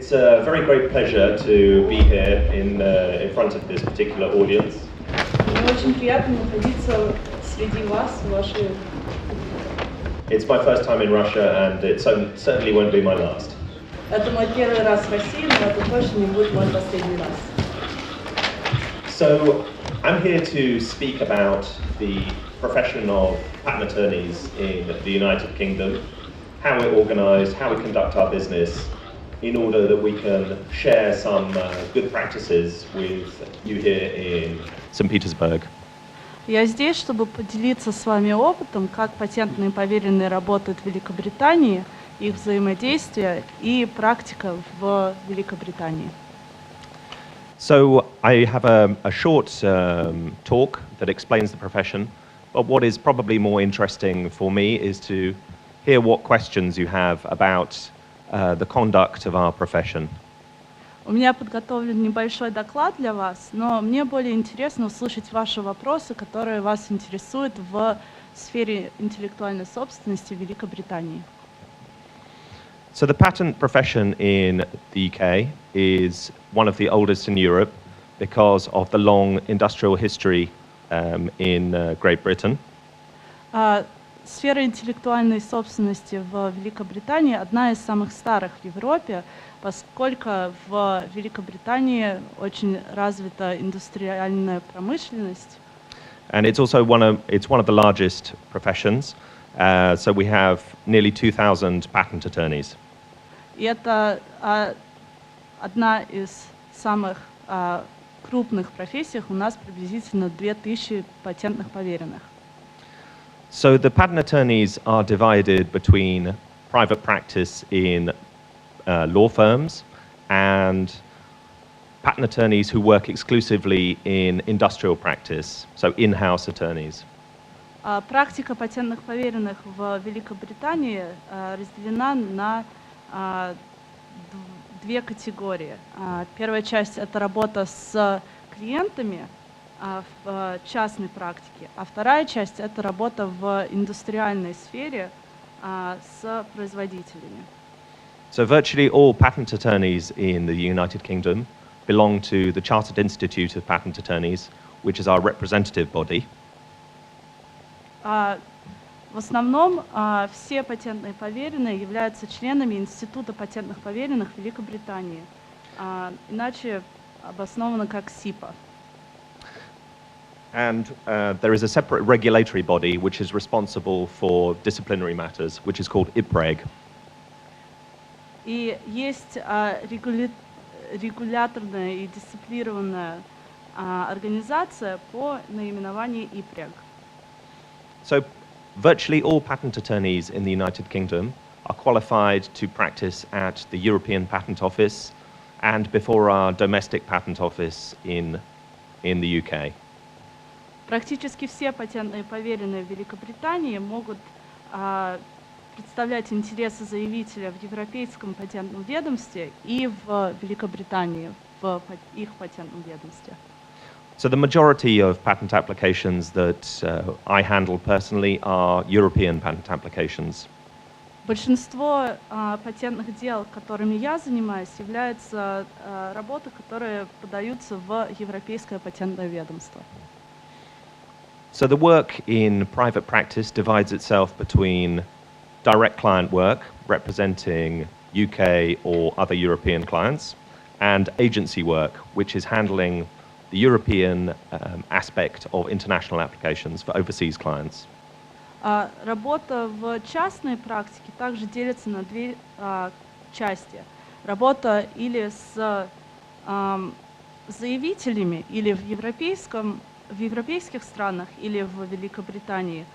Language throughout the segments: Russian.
It's a very great pleasure to be here in front of this particular audience. Мне очень приятно находиться среди вас, вашей. It's my first time in Russia, and it certainly won't be my last. Это мой первый раз в России, но это точно не будет мой последний раз. So, I'm here to speak about the profession of patent attorneys in the United Kingdom, how we're organized, how we conduct our business, in order that we can share some good practices with you here in St. Petersburg. Я здесь, чтобы поделиться с вами опытом, как патентные поверенные работают в Великобритании, их взаимодействие и практика в Великобритании. So I have a short talk that explains the profession, but what is probably more interesting for me is to hear what questions you have about the conduct of our profession. У меня подготовлен небольшой доклад для вас, но мне более интересно услышать ваши вопросы, которые вас интересуют в сфере интеллектуальной собственности в Великобритании. So the patent profession in the UK is one of the oldest in Europe because of the long industrial history in Great Britain. Сфера интеллектуальной собственности в Великобритании одна из самых старых в Европе, поскольку в Великобритании очень развита индустриальная промышленность. And it's also one of the largest professions. So we have nearly 2,000 patent attorneys. И это одна из самых крупных профессий. У нас приблизительно 2000 патентных поверенных. So the patent attorneys are divided between private practice in law firms and patent attorneys who work exclusively in industrial practice, so in-house attorneys. Практика патентных поверенных в Великобритании разделена на две категории. Первая часть — это работа с клиентами в частной практике, а вторая часть — это работа в индустриальной сфере с производителями. So virtually all patent attorneys in the United Kingdom belong to the Chartered Institute of Patent Attorneys, which is our representative body. В основном все патентные поверенные являются членами Института патентных поверенных Великобритании, иначе обосновано как СИПА. And there is a separate regulatory body which is responsible for disciplinary matters, which is called IPREG. И есть регуляторная и дисциплинированная организация по наименованию IPREG. So virtually all patent attorneys in the United Kingdom are qualified to practice at the European Patent Office and before our domestic patent office in the UK. Практически все патентные поверенные в Великобритании могут представлять интересы заявителя в Европейском патентном ведомстве и в Великобритании, в их патентном ведомстве. So the majority of patent applications that I handle personally are European patent applications. Большинство патентных дел, которыми я занимаюсь, являются работы, которые подаются в Европейское патентное ведомство. So the work in private practice divides itself between direct client work, representing UK or other European clients, and agency work, which is handling the European aspect of international applications for overseas clients. Работа в частной практике также делится на две части. Работа или с заявителями, или в европейских странах, или в Великобритании.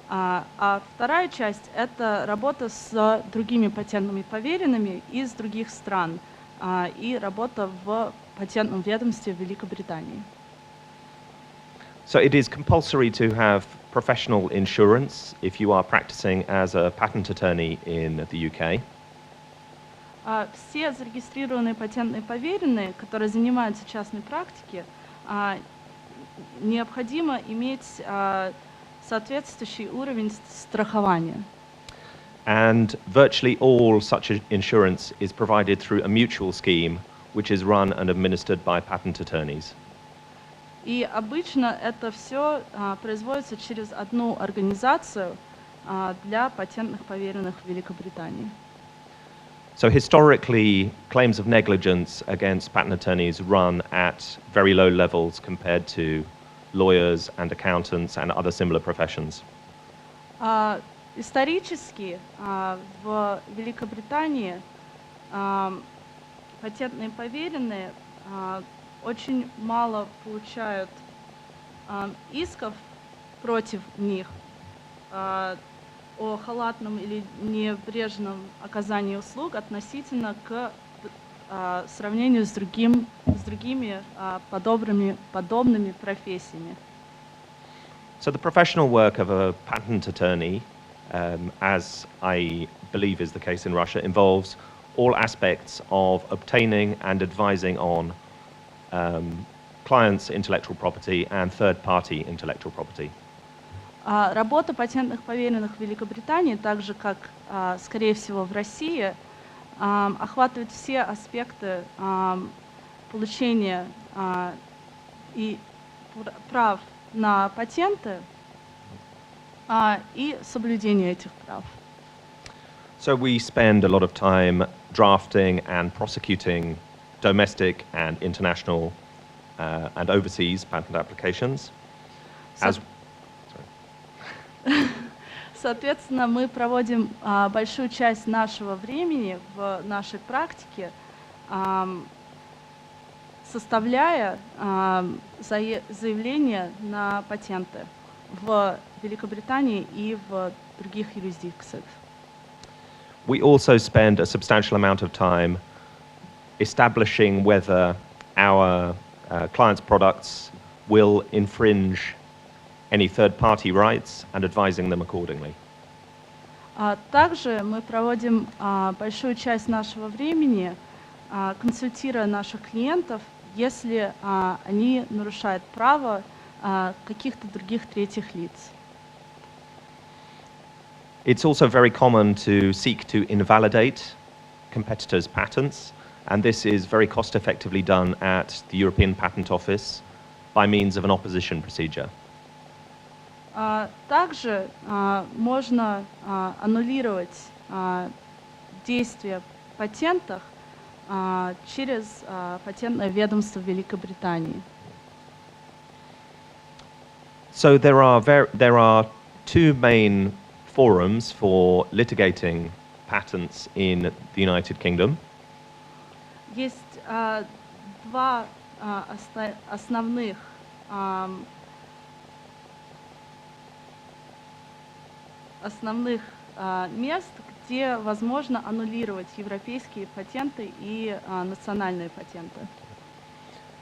А вторая часть — это работа с другими патентными поверенными из других стран и работа в патентном ведомстве Великобритании. So it is compulsory to have professional insurance if you are practicing as a patent attorney in the UK. Все зарегистрированные патентные поверенные, которые занимаются частной практикой, необходимо иметь соответствующий уровень страхования. And virtually all such insurance is provided through a mutual scheme, which is run and administered by patent attorneys. И обычно это все производится через одну организацию для патентных поверенных в Великобритании. So historically, claims of negligence against patent attorneys run at very low levels compared to lawyers and accountants and other similar professions. Исторически в Великобритании патентные поверенные очень мало получают исков против них о халатном или небрежном оказании услуг относительно к сравнению с другими подобными профессиями. So the professional work of a patent attorney, as I believe is the case in Russia, involves all aspects of obtaining and advising on clients' intellectual property and third-party intellectual property. Работа патентных поверенных в Великобритании, так же как, скорее всего, в России, охватывает все аспекты получения и прав на патенты и соблюдения этих прав. So we spend a lot of time drafting and prosecuting domestic and international and overseas patent applications. Соответственно, мы проводим большую часть нашего времени в нашей практике, составляя заявления на патенты в Великобритании и в других юрисдикциях. We also spend a substantial amount of time establishing whether our clients' products will infringe any third-party rights and advising them accordingly. Также мы проводим большую часть нашего времени, консультируя наших клиентов, если они нарушают право каких-то других третьих лиц. It's also very common to seek to invalidate competitors' patents, and this is very cost-effectively done at the European Patent Office by means of an opposition procedure. Также можно аннулировать действия в патентах через патентное ведомство Великобритании. So there are two main forums for litigating patents in the United Kingdom. Есть два основных мест, где возможно аннулировать европейские патенты и национальные патенты.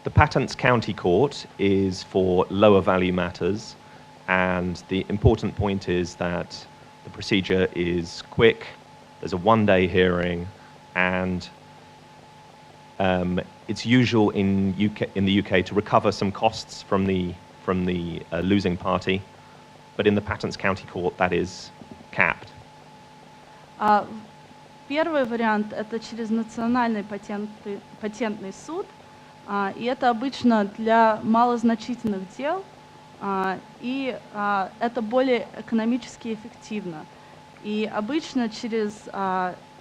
The Patents County Court is for lower value matters, and the important point is that the procedure is quick, there's a one-day hearing, and it's usual in the UK to recover some costs from the losing party, but in the Patents County Court that is capped. Первый вариант — это через национальный патентный суд, и это обычно для малозначительных дел, и это более экономически эффективно. И обычно через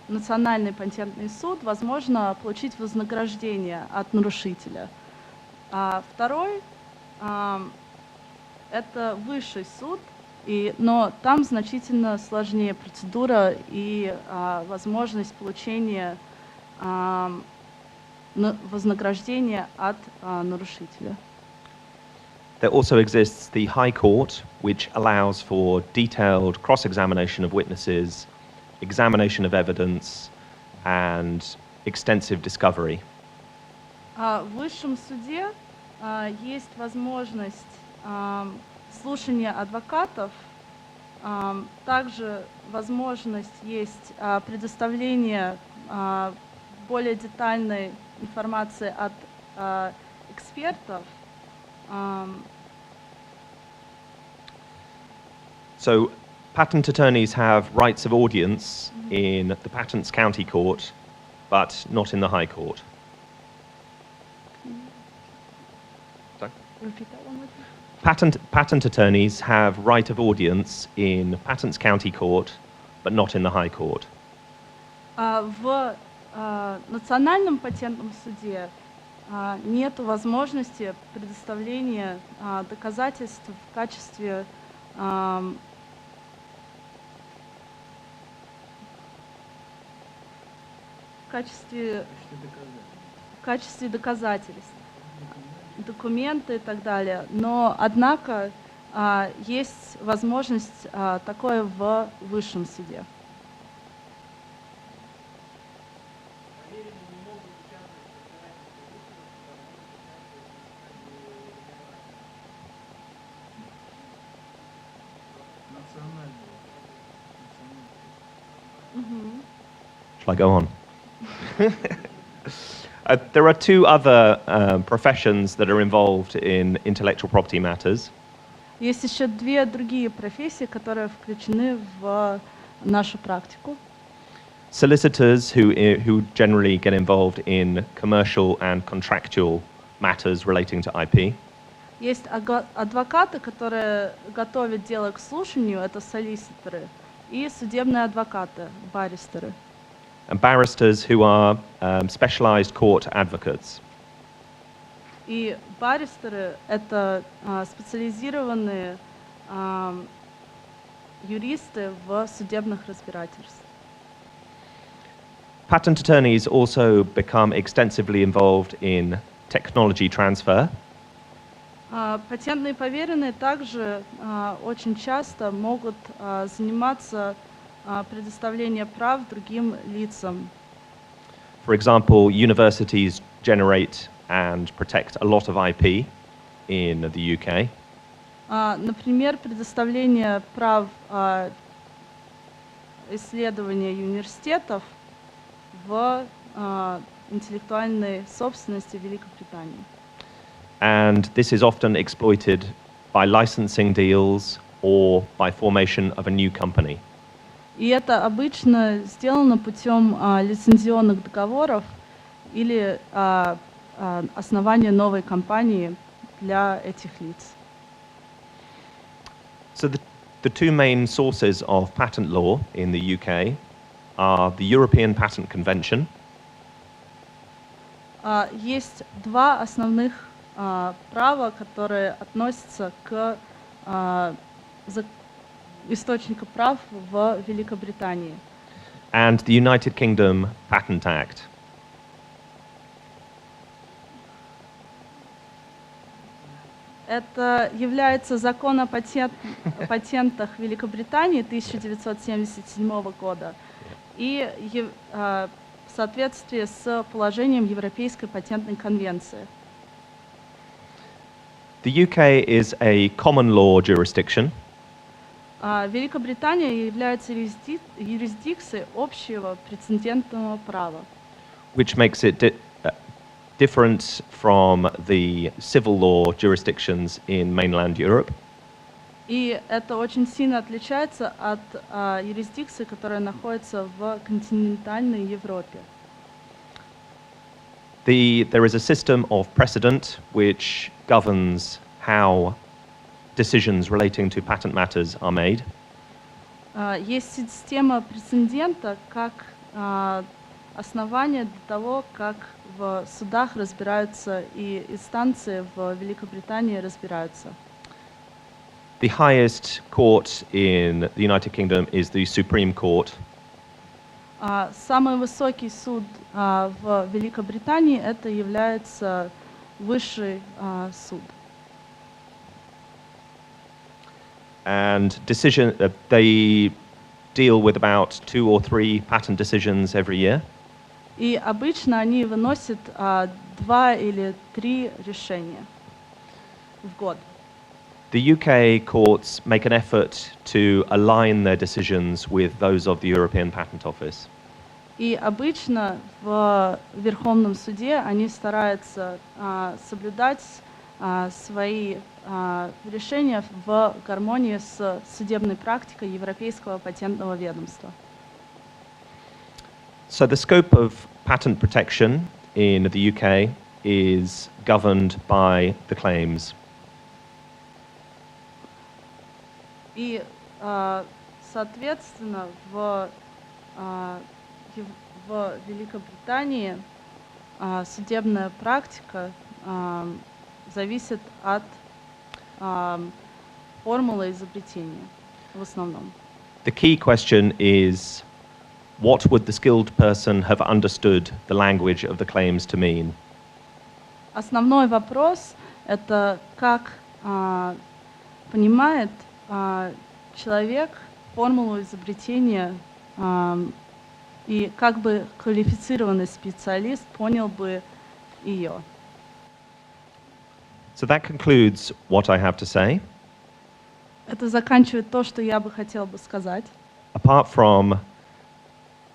национальный патентный суд возможно получить вознаграждение от нарушителя. Второй — это высший суд, но там значительно сложнее процедура и возможность получения вознаграждения от нарушителя. There also exists the High Court, which allows for detailed cross-examination of witnesses, examination of evidence, and extensive discovery. В высшем суде есть возможность слушания адвокатов, также возможность есть предоставление более детальной информации от экспертов. So Patent attorneys have rights of audience in the Patents County Court, but not in the High Court. Sorry? Repeat that one more time. Patent attorneys have right of audience in Patents County Court, but not in the High Court. В национальном патентном суде нет возможности предоставления доказательств в качестве доказательств, документы и так далее. Но, однако, есть возможность такое в высшем суде. Shall I go on? There are two other professions that are involved in intellectual property matters. Есть еще две другие профессии, которые включены в нашу практику. Solicitors who generally get involved in commercial and contractual matters relating to IP. Есть адвокаты, которые готовят дело к слушанию, это солиситоры, и судебные адвокаты, баристеры. And barristers who are specialized court advocates. И баристеры — это специализированные юристы в судебных разбирательствах. Patent attorneys also become extensively involved in technology transfer. Патентные поверенные также очень часто могут заниматься предоставлением прав другим лицам. For example, universities generate and protect a lot of IP in the UK. Например, предоставление прав исследования университетов в интеллектуальной собственности Великобритании. And this is often exploited by licensing deals or by formation of a new company. И это обычно сделано путем лицензионных договоров или основания новой компании для этих лиц. So the two main sources of patent law in the UK are the European Patent Convention. Есть два основных права, которые относятся к источнику прав в Великобритании. And the United Kingdom Patent Act. Это является закон о патентах Великобритании 1977 года и в соответствии с положением Европейской патентной конвенции. The UK is a common law jurisdiction. Великобритания является юрисдикцией общего прецедентного права, Which makes it different from the civil law jurisdictions in mainland Europe. и это очень сильно отличается от юрисдикции, которая находится в континентальной Европе. There is a system of precedent which governs how decisions relating to patent matters are made. Есть система прецедента как основание для того, как в судах разбираются и инстанции в Великобритании разбираются. The highest court in the United Kingdom is the Supreme Court. Самый высокий суд в Великобритании это является высший суд. And they deal with about 2 or 3 patent decisions every year. И обычно они выносят 2 или 3 решения в год. The UK courts make an effort to align their decisions with those of the European Patent Office. И обычно в Верховном суде они стараются соблюдать свои решения в гармонии с судебной практикой Европейского патентного ведомства. So the scope of patent protection in the UK is governed by the claims. И, соответственно, в Великобритании судебная практика зависит от формулы изобретения в основном. The key question is, what would the skilled person have understood the language of the claims to mean? Основной вопрос — это как понимает человек формулу изобретения и как бы квалифицированный специалист понял бы ее. So that concludes what I have to say. Это заканчивает то, что я бы хотела бы сказать. Apart from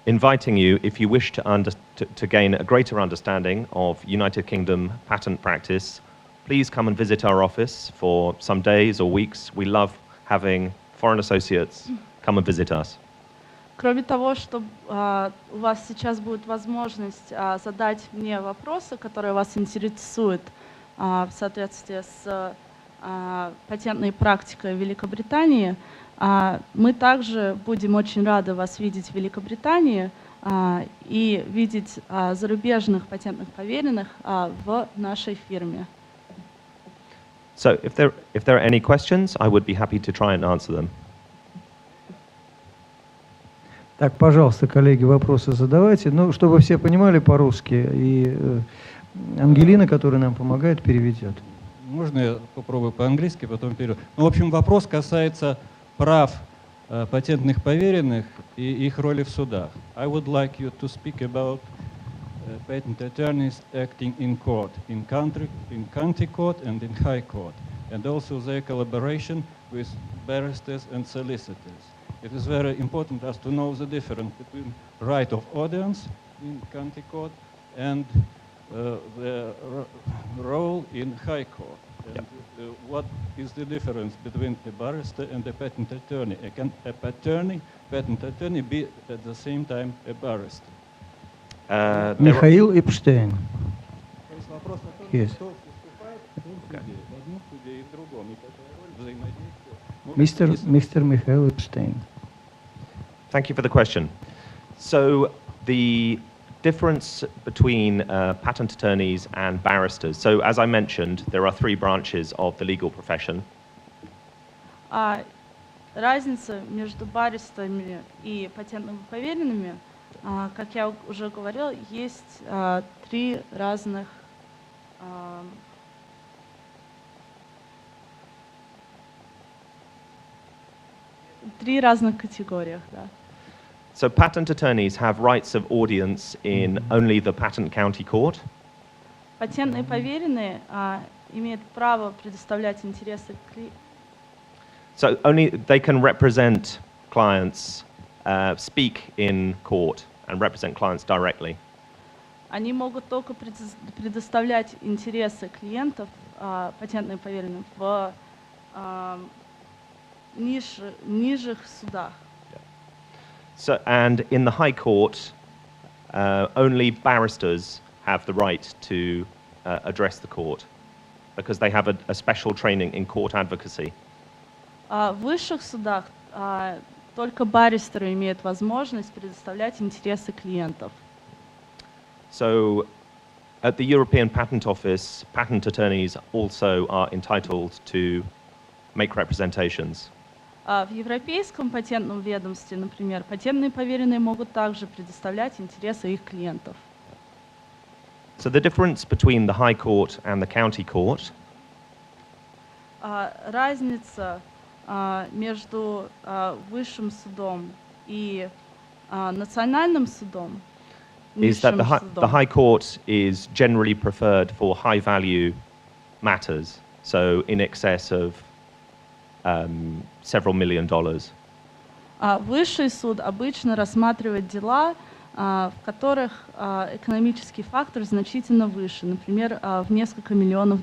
inviting you, if you wish to gain a greater understanding of United Kingdom patent practice, please come and visit our office for some days or weeks. We love having foreign associates come and visit us. Кроме того, что у вас сейчас будет возможность задать мне вопросы, которые вас интересуют в соответствии с патентной практикой Великобритании, мы также будем очень рады вас видеть в Великобритании и видеть зарубежных патентных поверенных в нашей фирме. So if there are any questions, I would be happy to try and answer them. Так, пожалуйста, коллеги, вопросы задавайте. Ну, чтобы все понимали по-русски, и Ангелина, которая нам помогает, переведет. Можно я попробую по-английски, потом переведу? Ну, в общем, вопрос касается прав патентных поверенных и их роли в судах. I would like you to speak about patent attorneys acting in court, in county court and in high court, and also their collaboration with barristers and solicitors. It is very important us to know the difference between right of audience in county court and the role in high court. And, what is the difference between a barrister and a patent attorney? Can a patent attorney be at the same time a barrister? Михаил Эпштейн. То есть вопрос о том, Yes. кто выступает в одном суде и в другом, и какая роль взаимодействия. Mr. Михаил Эпштейн. Thank you for the question. So the difference between patent attorneys and barristers. So as I mentioned, there are three branches of the legal profession. Разница между баристами и патентными поверенными, как я уже говорил, есть три разных категориях, да. So patent attorneys have rights of audience in only the patent county court. Патентные поверенные имеют право предоставлять интересы So only they can represent clients, speak in court and represent clients directly. Они могут только предоставлять интересы клиентов, патентным поверенным, в нижних судах. So, and in the High Court, only barristers have the right to address the court because they have a special training in court advocacy. В высших судах только баристеры имеют возможность предоставлять интересы клиентов. So, at the European Patent Office, patent attorneys also are entitled to make representations. В Европейском патентном ведомстве, например, патентные поверенные могут также предоставлять интересы их клиентов. So the difference between the High Court and the County Court разница между высшим судом и национальным судом, is that the High Court is generally preferred for high-value matters, so in excess of several $1 million. Высший суд обычно рассматривает дела, в которых экономический фактор значительно выше, например, в несколько $миллионов.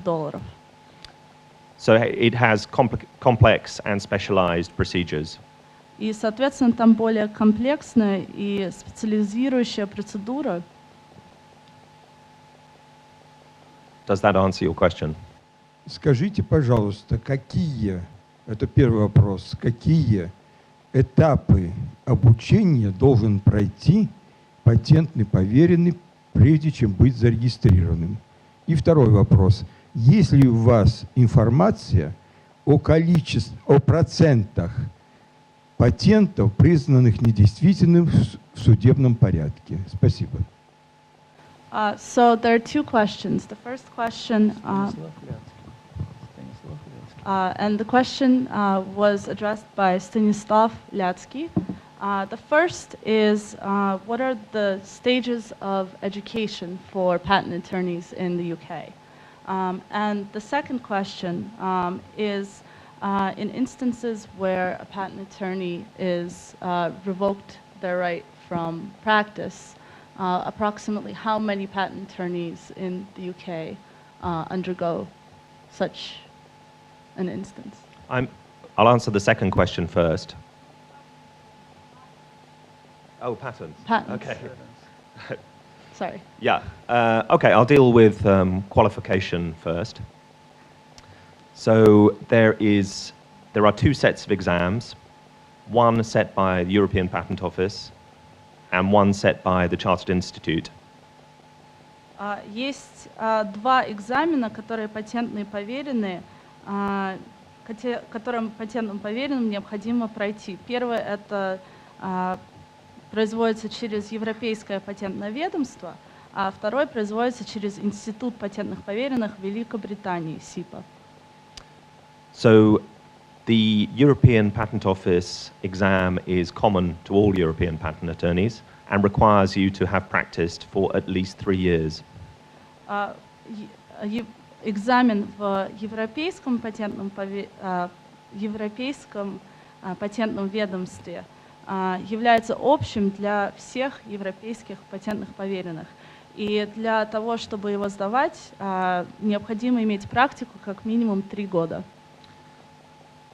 So it has complex and specialized procedures. И, соответственно, там более комплексная и специализирующая процедура. Does that answer your question? Скажите, пожалуйста, это первый вопрос, какие этапы обучения должен пройти патентный поверенный, прежде чем быть зарегистрированным? И второй вопрос. Есть ли у вас информация о процентах патентов, признанных недействительными в судебном порядке? Спасибо. So there are two questions. The first question, and the question was addressed by Stanislav Ляцкий. The first is, what are the stages of education for patent attorneys in the UK? And the second question is, in instances where a patent attorney is revoked their right from practice, approximately how many patent attorneys in the UK undergo such an instance? I'll answer the second question first. Oh, patents. Patents. Okay. Sorry. Yeah. Okay, I'll deal with qualification first. So there are two sets of exams, one set by the European Patent Office and one set by the Chartered Institute. Есть два экзамена, которые патентные поверенные, которым патентным поверенным необходимо пройти. Первое это производится через Европейское патентное ведомство, а второй производится через Институт патентных поверенных Великобритании, СИПА. So the European Patent Office exam is common to all European patent attorneys and requires you to have practiced for at least 3 years. Экзамен в Европейском патентном ведомстве является общим для всех европейских патентных поверенных. И для того, чтобы его сдавать, необходимо иметь практику как минимум 3 года.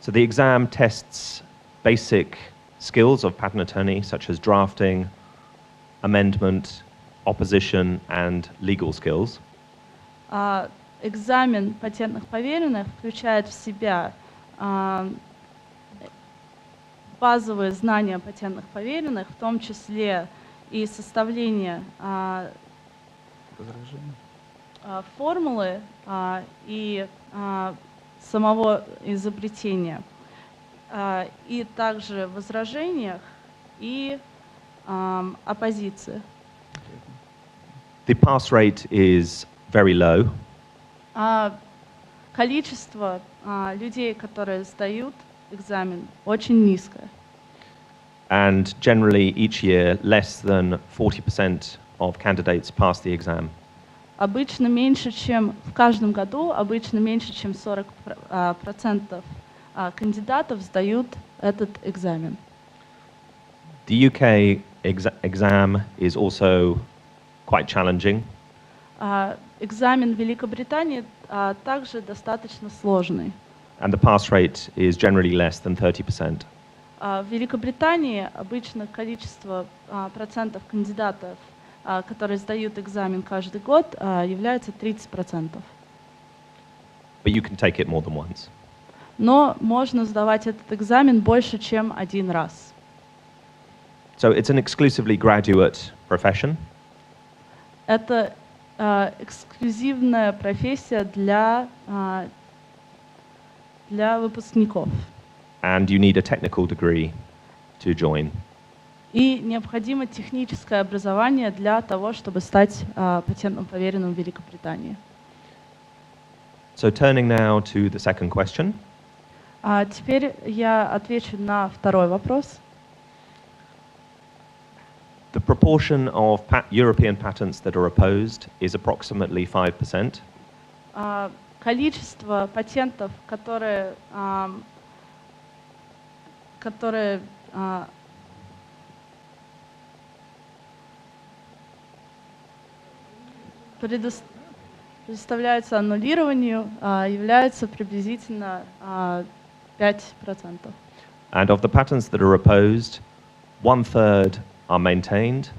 So the exam tests basic skills of patent attorney, such as drafting, amendment, opposition, and legal skills. Экзамен патентных поверенных включает в себя базовые знания патентных поверенных, в том числе и составление формулы и самого изобретения, и также в возражениях и оппозиции. The pass rate is very low. Количество людей, которые сдают экзамен, очень низкое. And generally each year less than 40% of candidates pass the exam. Обычно меньше, чем в каждом году, обычно меньше, чем 40% кандидатов сдают этот экзамен. The UK exam is also quite challenging. Экзамен в Великобритании также достаточно сложный. And the pass rate is generally less than 30%. В Великобритании обычно количество процентов кандидатов, которые сдают экзамен каждый год, является 30%. But you can take it more than once. Но можно сдавать этот экзамен больше, чем один раз. So it's an exclusively graduate profession. Это эксклюзивная профессия для выпускников. And you need a technical degree to join. И необходимо техническое образование для того, чтобы стать патентным поверенным в Великобритании. So turning now to the second question. Теперь я отвечу на второй вопрос. The proportion of European patents that are opposed is approximately 5%. Количество патентов, которые предоставляются аннулированию, являются приблизительно 5%. And of the patents that are opposed, 1/3 are maintained,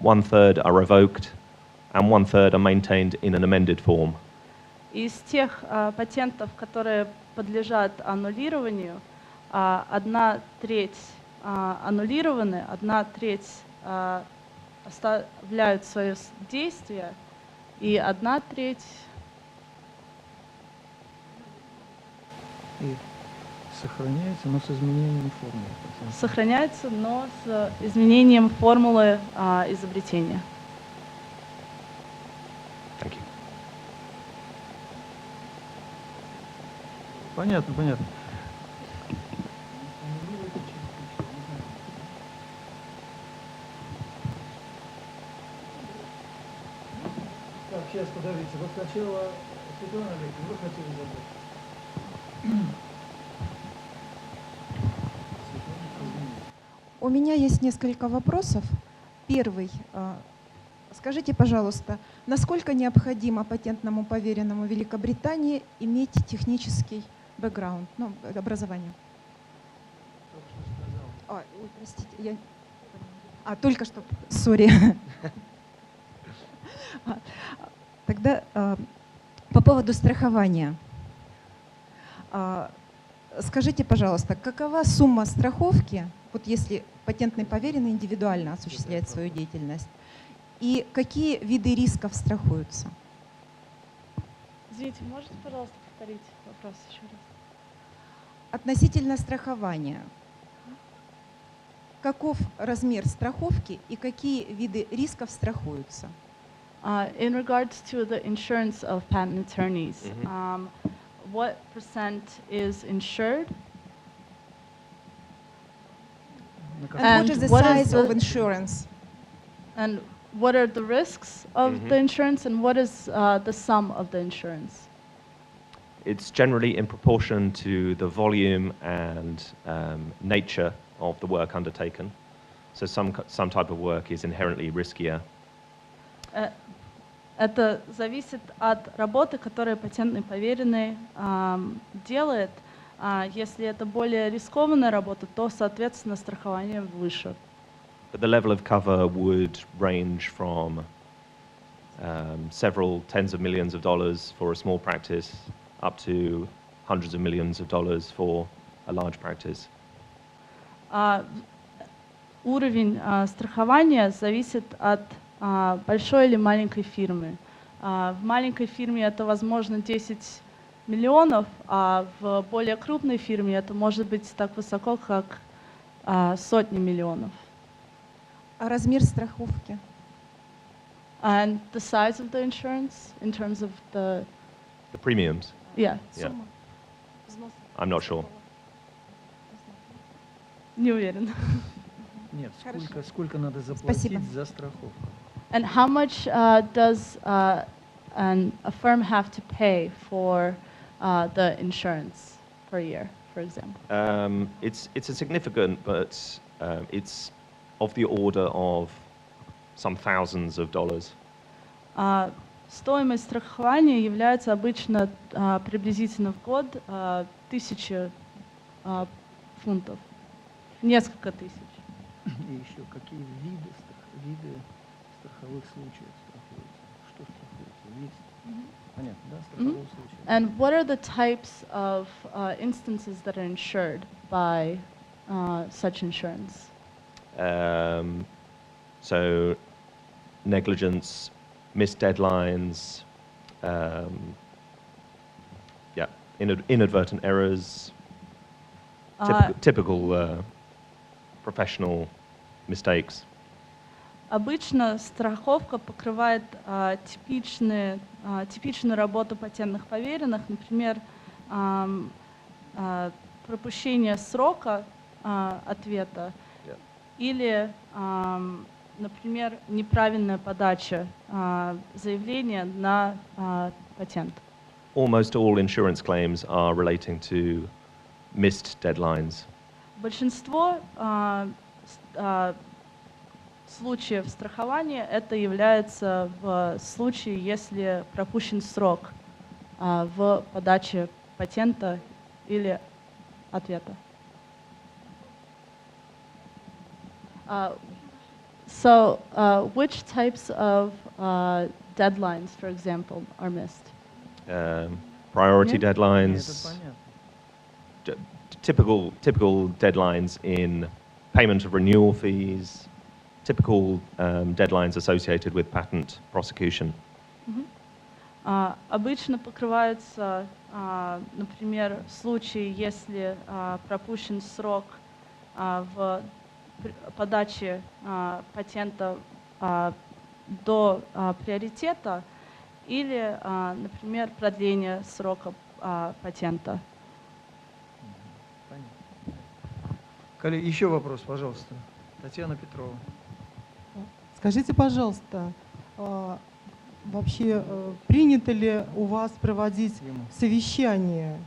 1/3 are revoked, and 1/3 are maintained in an amended form. Из тех патентов, которые подлежат аннулированию, 1/3 аннулированы, 1/3 оставляют свое действие, и 1/3 И сохраняется, но с изменением формулы. сохраняется, но с изменением формулы изобретения. Thank you. Понятно, понятно. Так, сейчас, подождите. Вот сначала Светлана Олеговна, вы хотели задать. У меня есть несколько вопросов. Первый. Скажите, пожалуйста, насколько необходимо патентному поверенному Великобритании иметь технический бэкграунд, ну, образование? Ой, простите, я... только что, сори. Тогда по поводу страхования. Скажите, пожалуйста, какова сумма страховки, вот если патентный поверенный индивидуально осуществляет свою деятельность, и какие виды рисков страхуются? Извините, можете, пожалуйста, повторить вопрос еще раз? Относительно страхования. Каков размер страховки и какие виды рисков страхуются? In regards to the insurance of patent attorneys, what percent is insured? And what is the size of insurance? And what are the risks of the insurance, and what is the sum of the insurance? It's generally in proportion to the volume and nature of the work undertaken. So some type of work is inherently riskier. Это зависит от работы, которую патентный поверенный делает. Если это более рискованная работа, то, соответственно, страхование выше. But the level of cover would range from several tens of millions of dollars for a small practice up to hundreds of millions of dollars for a large practice. Уровень страхования зависит от большой или маленькой фирмы. В маленькой фирме это, возможно, 10 миллионов, а в более крупной фирме это может быть так высоко, как сотни миллионов. А размер страховки? And the size of the insurance in terms of the premiums? Yeah. Yeah. I'm not sure. Не уверен. Нет, сколько надо заплатить за страховку? And how much does a firm have to pay for the insurance per year, for example? It's a significant, but it's of the order of some thousands of dollars. Стоимость страхования является обычно приблизительно в год 1000 фунтов, несколько тысяч. И еще какие виды страховых случаев страхуются? Что страхуется? Есть? Понятно, да? Страхового случая. And what are the types of instances that are insured by such insurance? So negligence, missed deadlines, inadvertent errors, typical professional mistakes. Обычно страховка покрывает типичную работу патентных поверенных, например, пропущение срока ответа или, например, неправильная подача заявления на патент. Almost all insurance claims are relating to missed deadlines. Большинство случаев страхования это является в случае, если пропущен срок в подаче патента или ответа. So, which types of deadlines, for example, are missed? Priority Yeah. deadlines, typical deadlines in payment of renewal fees, typical deadlines associated with patent prosecution. Обычно покрываются, например, случаи, если пропущен срок в подаче патента до приоритета или, например, продление срока патента. Коллеги, еще вопрос, пожалуйста. Татьяна Петрова. Скажите, пожалуйста, вообще принято ли у вас проводить совещания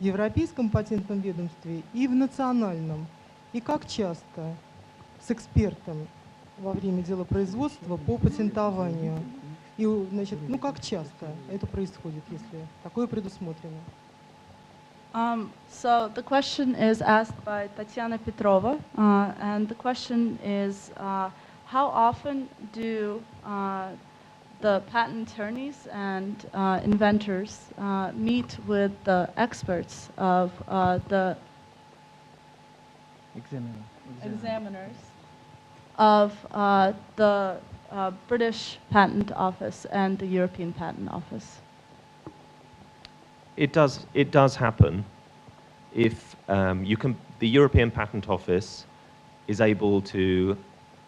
в Европейском патентном ведомстве и в национальном? И как часто с экспертом во время делопроизводства по патентованию? И, значит, ну как часто это происходит, если такое предусмотрено? So the question is asked by Tatiana Petrova, and the question is, how often do the patent attorneys and inventors meet with the experts of the examiners of the British Patent Office and the European Patent Office? It does happen if the European Patent Office is able to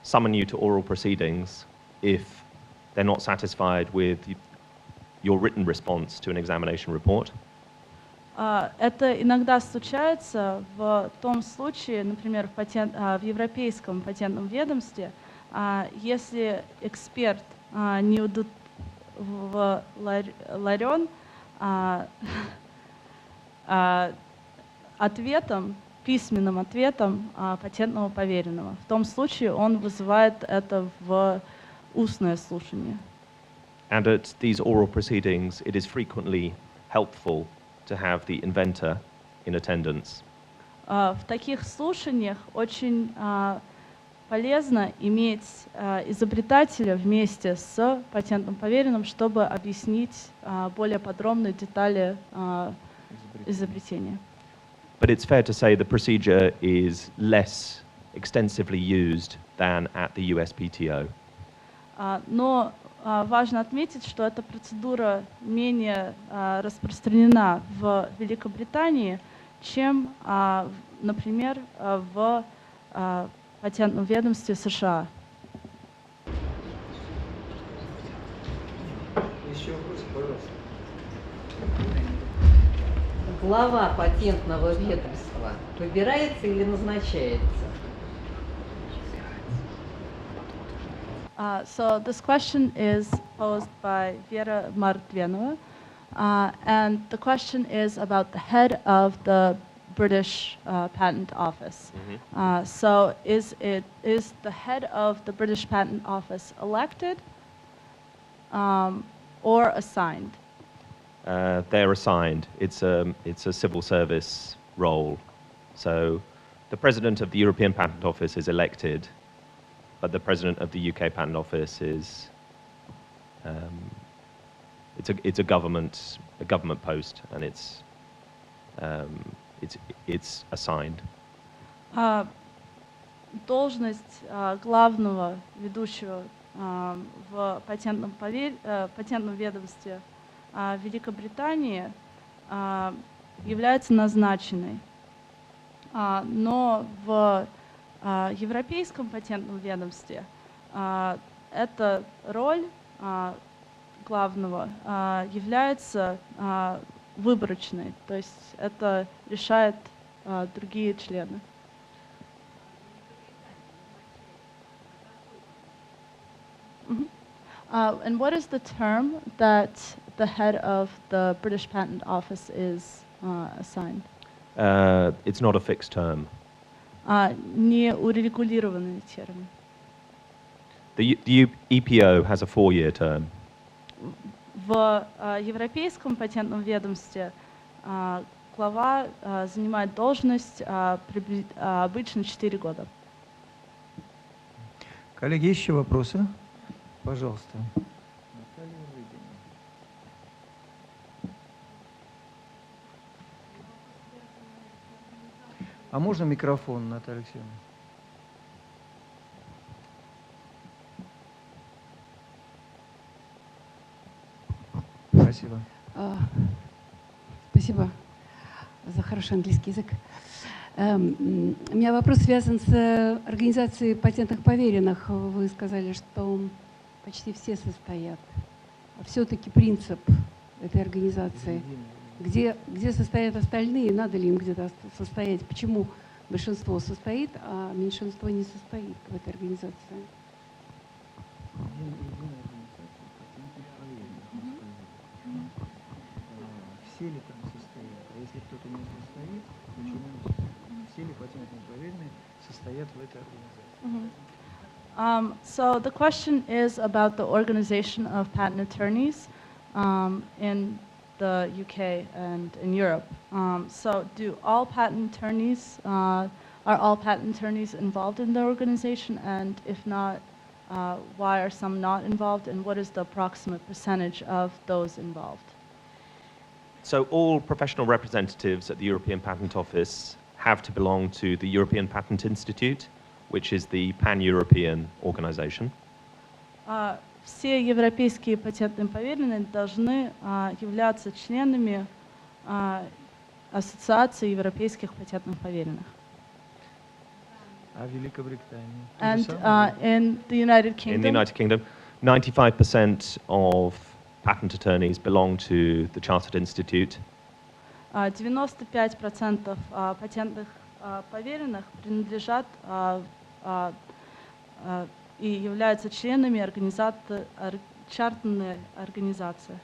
summon you to oral proceedings if they're not satisfied with your written response to an examination report. Это иногда случается в том случае, например, в Европейском патентном ведомстве, если эксперт не удовлетворен ответом, письменным ответом патентного поверенного. В том случае он вызывает это в устное слушание. And at these oral proceedings, it is frequently helpful to have the inventor in attendance. В таких слушаниях очень полезно иметь изобретателя вместе с патентным поверенным, чтобы объяснить более подробные детали изобретения. But it's fair to say the procedure is less extensively used than at the USPTO. Но важно отметить, что эта процедура менее распространена в Великобритании, чем, например, в патентном ведомстве США. Еще вопрос, пожалуйста. Глава патентного ведомства выбирается или назначается? So this question is posed by Vera Mardvenova, and the question is about the head of the British Patent Office. So is the head of the British Patent Office elected or assigned? They're assigned. It's a civil service role. So the president of the European Patent Office is elected, but the president of the UK Patent Office is it's a government post, and it's assigned. Должность главного ведущего в патентном ведомстве Великобритании является назначенной, но в Европейском патентном ведомстве эта роль главного является выборочной, то есть это решают другие члены. And what is the term that the head of the British Patent Office is assigned? It's not a fixed term. Не урегулированный термин. The EPO has a 4-year term. В Европейском патентном ведомстве глава занимает должность обычно 4 года. Коллеги, есть еще вопросы? Пожалуйста. А можно микрофон, Наталья Алексеевна? Спасибо. Спасибо за хороший английский язык. У меня вопрос связан с организацией патентных поверенных. Вы сказали, что почти все состоят. А все-таки принцип этой организации, где состоят остальные, надо ли им где-то состоять? Почему большинство состоит, а меньшинство не состоит в этой организации? Все ли там состоят? А если кто-то не состоит, почему все ли патентные поверенные состоят в этой организации? So the question is about the organization of patent attorneys in the UK and in Europe. So do all patent attorneys, are all patent attorneys involved in the organization? And if not, why are some not involved? And what is the approximate percentage of those involved? So all professional representatives at the European Patent Office have to belong to the European Patent Institute, which is the pan-European organization. Все европейские патентные поверенные должны являться членами Ассоциации европейских патентных поверенных. А в Великобритании? And in the United Kingdom? In the United Kingdom, 95% of patent attorneys belong to the Chartered Institute. 95% патентных поверенных принадлежат и являются членами чартной организации.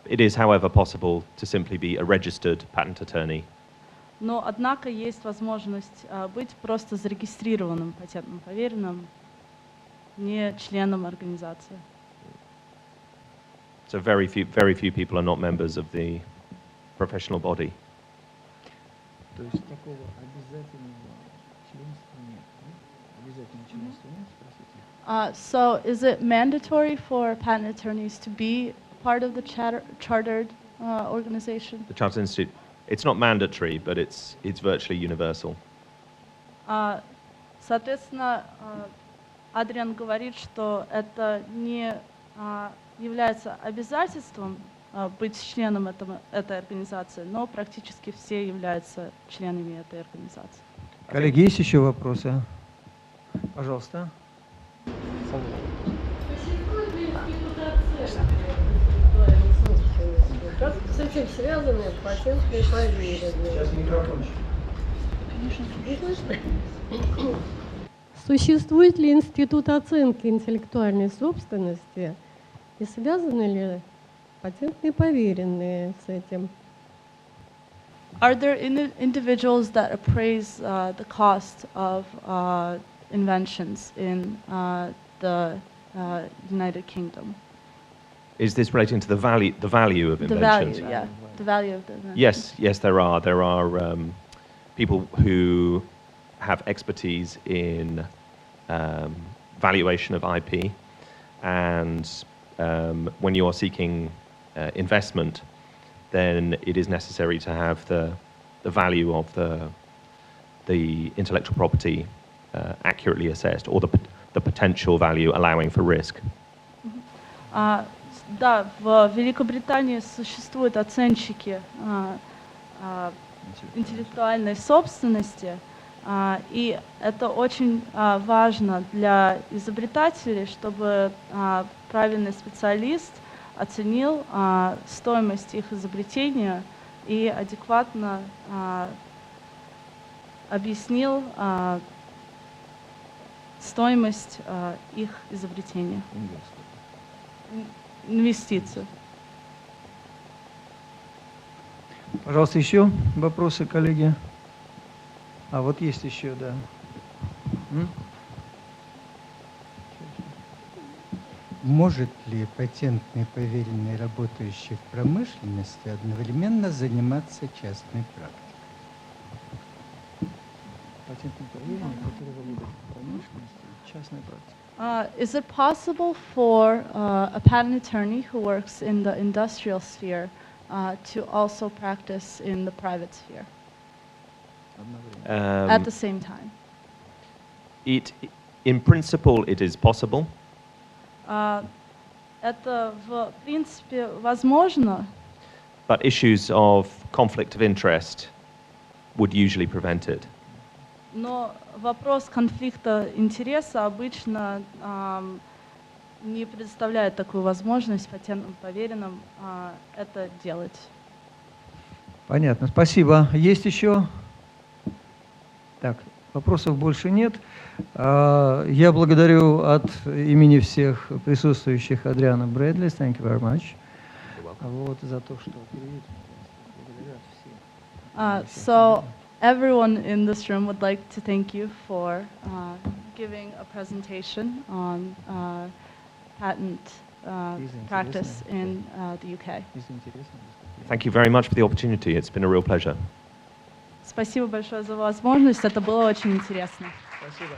It is, however, possible to simply be a registered patent attorney. Но, однако, есть возможность быть просто зарегистрированным патентным поверенным, не членом организации. So very few people are not members of the professional body. То есть такого обязательного членства нет, да? Обязательного членства нет, спросите. So is it mandatory for patent attorneys to be part of the chartered organization? The Chartered Institute, it's not mandatory, but it's virtually universal. Соответственно, Адриан говорит, что это не является обязательством быть членом этой организации, но практически все являются членами этой организации. Коллеги, есть еще вопросы? Пожалуйста. Как с этим связаны патентные поверенные? Сейчас микрофончик. Существует ли институт оценки интеллектуальной собственности и связаны ли патентные поверенные с этим? Are there individuals that appraise the cost of inventions in the United Kingdom? Is this relating to the value of inventions? The value, yeah, the value of the inventions. Yes, there are. There are people who have expertise in valuation of IP, and when you are seeking investment, then it is necessary to have the value of the intellectual property accurately assessed, or the potential value allowing for risk. Да, в Великобритании существуют оценщики интеллектуальной собственности, и это очень важно для изобретателей, чтобы правильный специалист оценил стоимость их изобретения и адекватно объяснил стоимость их изобретения. Инвестицию. Пожалуйста, еще вопросы, коллеги? А вот есть еще, да. Может ли патентный поверенный, работающий в промышленности, одновременно заниматься частной практикой? Патентный поверенный, который работает в промышленности, частная практика. Is it possible for a patent attorney who works in the industrial sphere to also practice in the private sphere at the same time? In principle, it is possible. Это в принципе возможно, But issues of conflict of interest would usually prevent it. но вопрос конфликта интереса обычно не предоставляет такую возможность патентным поверенным это делать. Понятно, спасибо. Есть еще? Так, вопросов больше нет. Я благодарю от имени всех присутствующих Адриана Брэдли. Thank you very much. Вот, за то, что So everyone in this room would like to thank you for giving a presentation on patent practice in the UK. Thank you very much for the opportunity. It's been a real pleasure. Спасибо большое за возможность. Это было очень интересно. Спасибо.